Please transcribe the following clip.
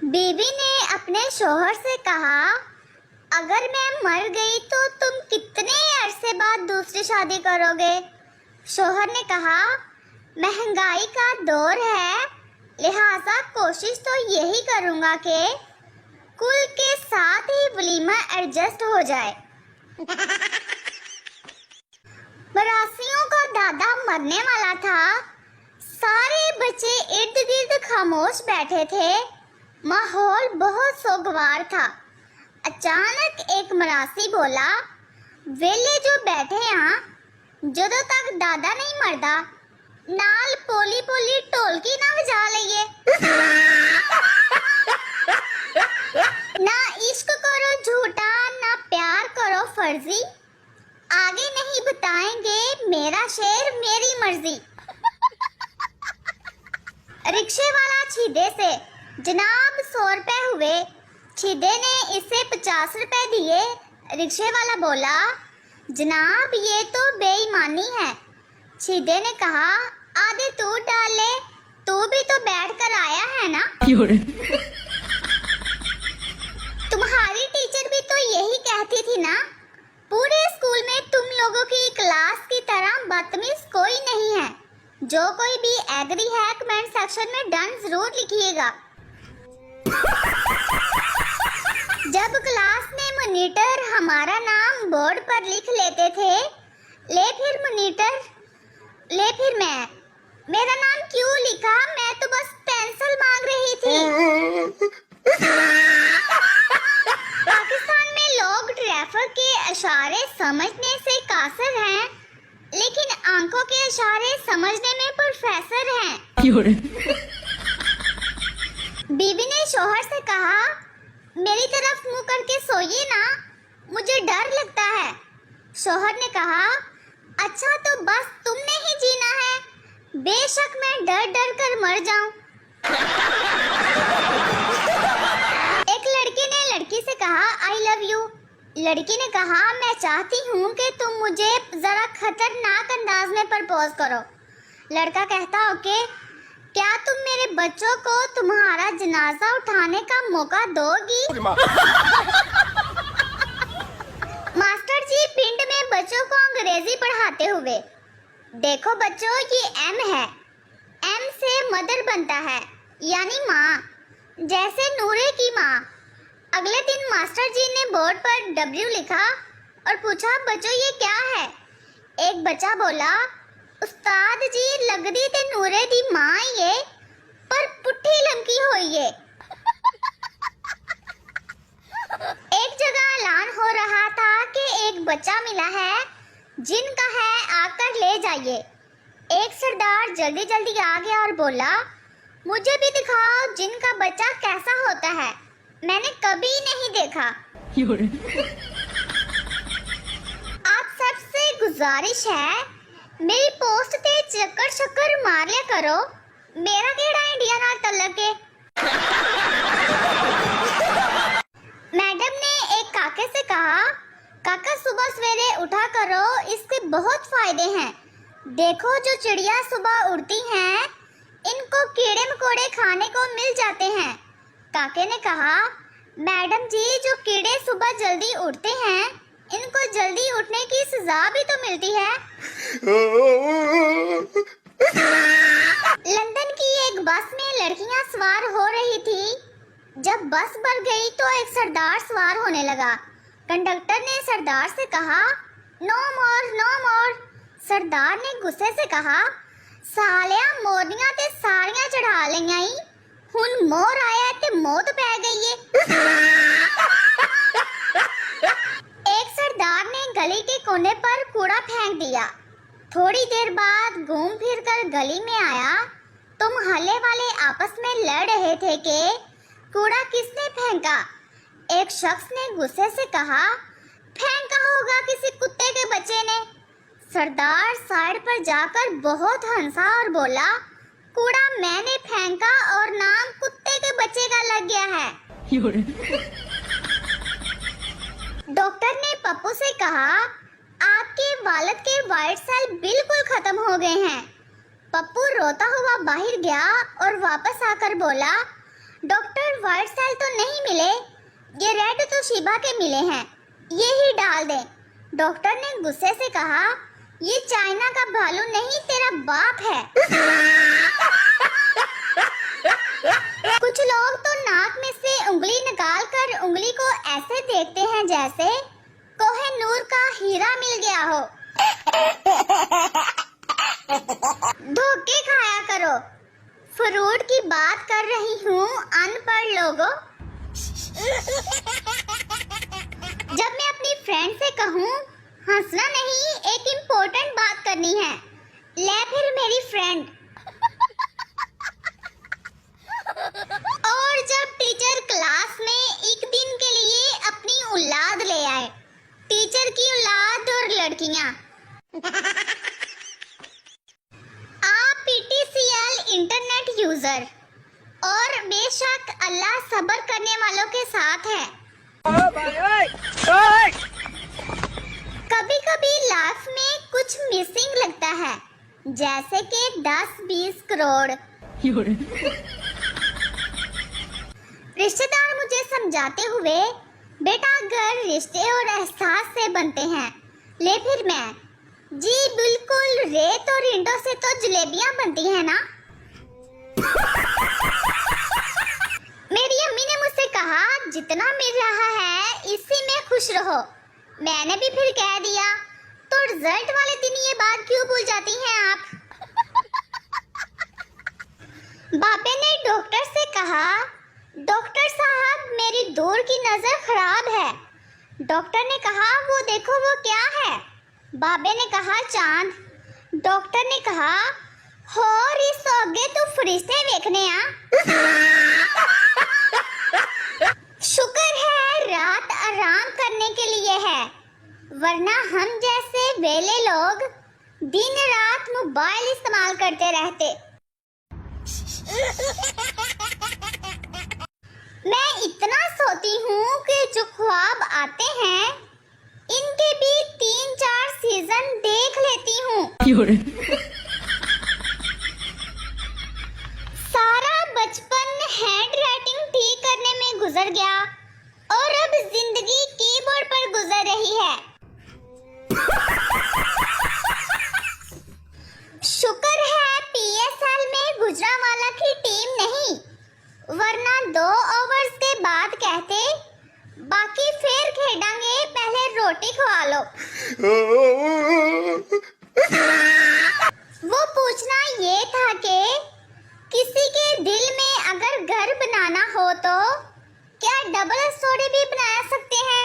बीवी ने अपने शोहर से कहा, अगर मैं मर गई तो तुम कितने अरसे बाद दूसरी शादी करोगे? शोहर ने कहा, महंगाई का दौर है, लिहाजा कोशिश तो यही करूंगा कि कुल के साथ ही वलीमा एडजस्ट हो जाए। मरासियों का दादा मरने वाला था। सारे बच्चे इर्द गिर्द खामोश बैठे थे। माहौल बहुत सोगवार था। अचानक एक मरासी बोला, वेले जो बैठे यहाँ, जदों तक दादा नहीं मरदा नाल पोली पोली ढोलकी ना बजा लईए। ना इश्क करो झूठा, ना प्यार करो फर्जी, आगे नहीं बताएंगे, मेरा शेर मेरी मर्जी। रिक्शे वाला छीदे से, जनाब 100 रुपए हुए। छीदे ने इसे 50 रुपए दिए। रिक्शे वाला बोला, जनाब ये तो बेईमानी है। छीदे ने कहा, आधे तू डाल ले, तू भी तो बैठ कर आया है ना। तुम्हारी टीचर भी तो यही कहती थी ना, पूरे स्कूल में तुम लोगों की क्लास की तरह बदतमीज कोई नहीं है। जो कोई भी एग्री है कमेंट सेक्शन में डन जरूर लिखिएगा। जब क्लास में मॉनिटर हमारा नाम बोर्ड पर लिख लेते थे, ले फिर मैं, मेरा नाम क्यों लिखा, मैं तो बस पेंसिल मांग रही थी। पाकिस्तान में लोग ट्रैफिक के इशारे समझने से कासिर हैं, लेकिन आंखों के इशारे समझने में प्रोफेसर हैं। बीवी ने शोहर से कहा, मेरी तरफ मुंह करके सोइए ना, मुझे डर लगता है। शोहर ने कहा, अच्छा तो बस तुमने ही जीना है, बेशक मैं डर डर कर मर जाऊं। एक लड़की ने लड़की से कहा, आई लव यू। लड़की ने कहा, मैं चाहती हूँ कि तुम मुझे जरा खतरनाक अंदाज में प्रपोज करो। लड़का कहता, ओके, क्या तुम मेरे बच्चों को तुम्हारा जनाजा उठाने का मौका दोगी? मास्टर जी पिंड में बच्चों को अंग्रेजी पढ़ाते हुए, देखो बच्चों, ये एम है, एम से मदर बनता है, यानी माँ, जैसे नूरे की माँ। अगले दिन मास्टर जी ने बोर्ड पर W लिखा और पूछा, बच्चों ये क्या है? एक बच्चा बोला, उस्ताद जी लगदी ते नूरे दी माँ ये, पर पुट्ठी लमकी होई ये। एक जगह ऐलान हो रहा था कि एक बच्चा मिला है, जिनका है आकर ले जाइए। एक सरदार जल्दी जल्दी आ गया और बोला, मुझे भी दिखाओ जिनका बच्चा कैसा होता है, मैंने कभी नहीं देखा। आप सबसे गुजारिश है, मेरी पोस्ट ते चक्कर शक्कर मार लिया करो, मेरा केड़ा इंडिया नाल तल्लक है। मैडम ने एक काके से कहा, काका सुबह सवेरे उठा करो, इसके बहुत फायदे हैं। देखो जो चिड़िया सुबह उड़ती हैं, इनको कीड़े मकोड़े खाने को मिल जाते हैं। काके ने कहा, मैडम जी जो कीड़े सुबह जल्दी उठते हैं, इनको जल्दी उठने की सजा भी तो मिलती है। लंदन की एक बस में लड़कियां सवार हो रही थी। जब बस भर गई तो एक सरदार सवार होने लगा। कंडक्टर ने सरदार से कहा, नो मोर नो मोर। सरदार ने गुस्से से कहा, सालिया मोरनियां ते सारियां चढ़ा लईयां ई, हुन मोर आया ते मौत पै गई है। एक सरदार ने गली के कोने पर कूड़ा फेंक दिया। थोड़ी देर बाद घूम फिर कर गली में आया तो मोहल्ले वाले आपस में लड़ रहे थे कि कूड़ा किसने फेंका। एक शख्स ने गुस्से से कहा, फेंका होगा किसी कुत्ते के बच्चे ने। सरदार साइड पर जाकर बहुत हंसा और बोला, कूड़ा मैंने फेंका और नाम कुत्ते के बच्चे का लग गया है। डॉक्टर ने पप्पू से कहा, आपके वालिद के वाइट सेल बिल्कुल खत्म हो गए हैं। पप्पू रोता हुआ बाहर गया और वापस आकर बोला, डॉक्टर वाइट मिले, ये रेड तो शिबा के मिले हैं, ये ही डाल दे। डॉक्टर ने गुस्से से कहा, ये चाइना का भालू नहीं तेरा बाप है। कुछ लोग तो नाक में से उंगली निकाल कर उंगली को ऐसे देखते हैं जैसे कोहिनूर का हीरा मिल गया हो। धोखे खाया करो। फ्रूट की बात कर रही हूँ अनपढ़ लोगों। जब मैं अपनी फ्रेंड से कहूँ हंसना नहीं, एक इम्पोर्टेंट बात करनी है, ले फिर मेरी फ्रेंड। और जब टीचर क्लास में एक दिन के लिए अपनी औलाद ले आए, टीचर की औलाद और लड़कियां। आप पीटीसीएल इंटरनेट यूजर, और बेशक अल्लाह सब्र करने वालों के साथ है। कभी कभी लाइफ में कुछ मिसिंग लगता है, जैसे कि 10-20 करोड़। रिश्तेदार मुझे समझाते हुए, बेटा घर रिश्ते और एहसास से बनते हैं। ले फिर मैं, जी बिल्कुल, रेत और ईंटों से तो जलेबियां बनती हैं ना। मेरी अम्मी ने मुझसे कहा, जितना मिल रहा है इसी में खुश रहो। मैंने भी फिर कह दिया, तो रिजल्ट वाले दिन ये बात क्यों भूल जाती हैं आप? बाबे ने डॉक्टर से कहा, डॉक्टर साहब मेरी दूर की नजर खराब है। डॉक्टर ने कहा, वो देखो वो क्या है? बाबे ने कहा, चांद। डॉक्टर ने कहा, होर इस आगे तो फरिश्ते देखने आ। शुक्र है रात आराम करने के लिए है, वरना हम जैसे वेले लोग दिन रात मोबाइल इस्तेमाल करते रहते। मैं इतना सोती हूँ कि जो ख्वाब आते हैं इनके भी 3-4 सीजन देख लेती हूँ। सारा बचपन हैंड राइटिंग ठीक करने में गुजर गया और अब जिंदगी कीबोर्ड पर गुजर रही है। शुक्र है पीएसएल में गुजरांवाला की टीम नहीं, वरना 2 ओवर्स के बाद कहते, बाकी फिर खेलेंगे, पहले रोटी खवा लो। वो पूछना ये था कि किसी के दिल में अगर घर बनाना हो तो क्या डबल स्टोरी भी बना सकते हैं?